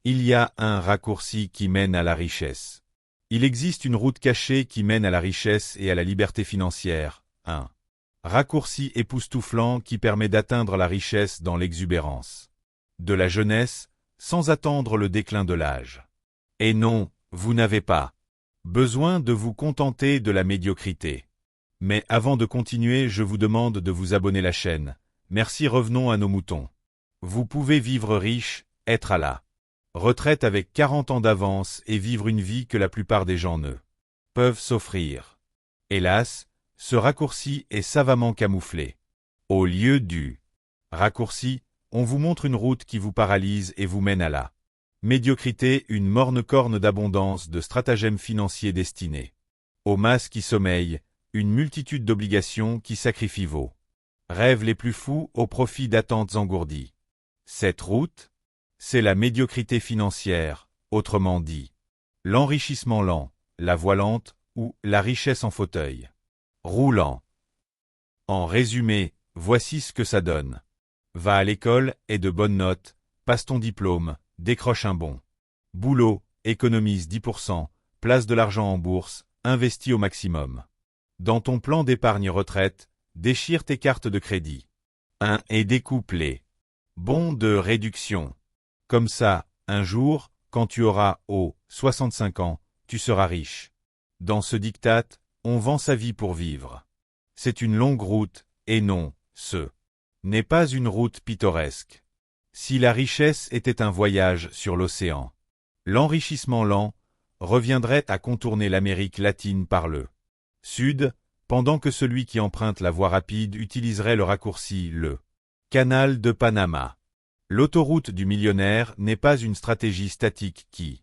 Il y a un raccourci qui mène à la richesse. Il existe une route cachée qui mène à la richesse et à la liberté financière. Un raccourci époustouflant qui permet d'atteindre la richesse dans l'exubérance de la jeunesse, sans attendre le déclin de l'âge. Et non, vous n'avez pas besoin de vous contenter de la médiocrité. Mais avant de continuer, je vous demande de vous abonner à la chaîne. Merci, revenons à nos moutons. Vous pouvez vivre riche, être à la retraite avec 40 ans d'avance et vivre une vie que la plupart des gens ne peuvent s'offrir. Hélas, ce raccourci est savamment camouflé. Au lieu du raccourci, on vous montre une route qui vous paralyse et vous mène à la médiocrité, une morne corne d'abondance de stratagèmes financiers destinés aux masses qui sommeillent, une multitude d'obligations qui sacrifient vos rêves les plus fous au profit d'attentes engourdies. Cette route, c'est la médiocrité financière, autrement dit, l'enrichissement lent, la voie lente ou la richesse en fauteuil roulant. En résumé, voici ce que ça donne. Va à l'école, aie de bonnes notes, passe ton diplôme, décroche un bon boulot, économise 10%, place de l'argent en bourse, investis au maximum. Dans ton plan d'épargne retraite, déchire tes cartes de crédit. Et découpe les bons de réduction. Comme ça, un jour, quand tu auras 65 ans, tu seras riche. Dans ce diktat, on vend sa vie pour vivre. C'est une longue route, et non, ce n'est pas une route pittoresque. Si la richesse était un voyage sur l'océan, l'enrichissement lent reviendrait à contourner l'Amérique latine par le sud, pendant que celui qui emprunte la voie rapide utiliserait le raccourci, le canal de Panama. L'autoroute du millionnaire n'est pas une stratégie statique qui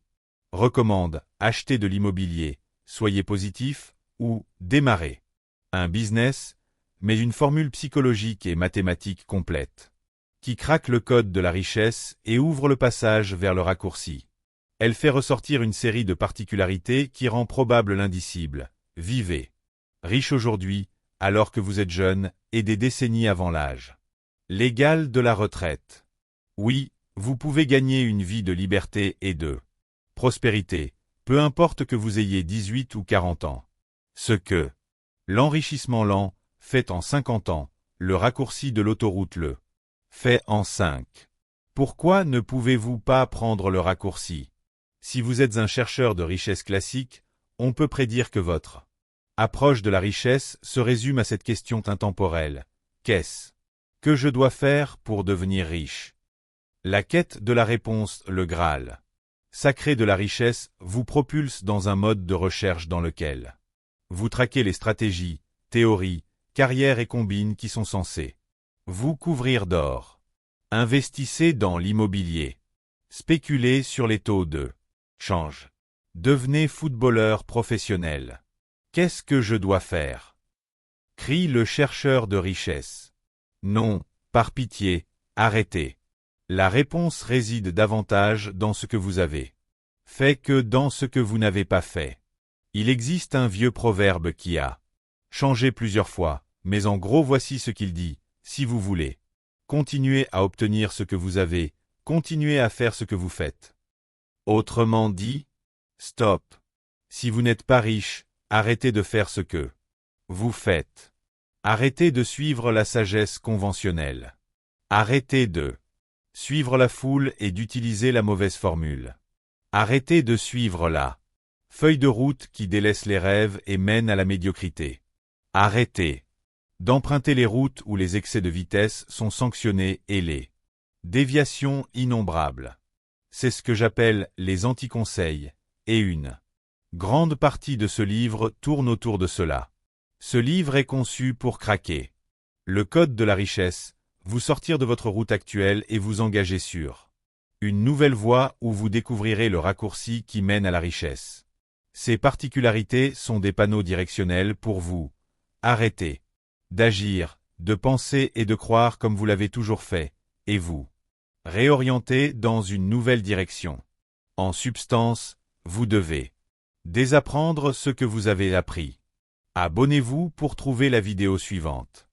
recommande acheter de l'immobilier, soyez positif, ou démarrer un business, mais une formule psychologique et mathématique complète, qui craque le code de la richesse et ouvre le passage vers le raccourci. Elle fait ressortir une série de particularités qui rend probable l'indicible. Vivez riche aujourd'hui, alors que vous êtes jeune, et des décennies avant l'âge légal de la retraite. Oui, vous pouvez gagner une vie de liberté et de prospérité, peu importe que vous ayez 18 ou 40 ans. Ce que l'enrichissement lent fait en 50 ans, le raccourci de l'autoroute le fait en 5. Pourquoi ne pouvez-vous pas prendre le raccourci? Si vous êtes un chercheur de richesse classique, on peut prédire que votre approche de la richesse se résume à cette question intemporelle. Qu'est-ce que je dois faire pour devenir riche? La quête de la réponse, le Graal sacré de la richesse, vous propulse dans un mode de recherche dans lequel vous traquez les stratégies, théories, carrières et combines qui sont censées vous couvrir d'or. Investissez dans l'immobilier. Spéculez sur les taux de change. Devenez footballeur professionnel. Qu'est-ce que je dois faire? Crie le chercheur de richesse. Non, par pitié, arrêtez. La réponse réside davantage dans ce que vous avez fait que dans ce que vous n'avez pas fait. Il existe un vieux proverbe qui a changé plusieurs fois, mais en gros voici ce qu'il dit. Si vous voulez continuer à obtenir ce que vous avez, continuez à faire ce que vous faites. Autrement dit, stop. Si vous n'êtes pas riche, arrêtez de faire ce que vous faites. Arrêtez de suivre la sagesse conventionnelle. Arrêtez de suivre la foule et d'utiliser la mauvaise formule. Arrêtez de suivre la feuille de route qui délaisse les rêves et mène à la médiocrité. Arrêtez d'emprunter les routes où les excès de vitesse sont sanctionnés et les déviations innombrables. C'est ce que j'appelle les anti-conseils, et une grande partie de ce livre tourne autour de cela. Ce livre est conçu pour craquer le code de la richesse, vous sortir de votre route actuelle et vous engager sur une nouvelle voie où vous découvrirez le raccourci qui mène à la richesse. Ces particularités sont des panneaux directionnels pour vous. Arrêtez d'agir, de penser et de croire comme vous l'avez toujours fait, et vous réorienter dans une nouvelle direction. En substance, vous devez désapprendre ce que vous avez appris. Abonnez-vous pour trouver la vidéo suivante.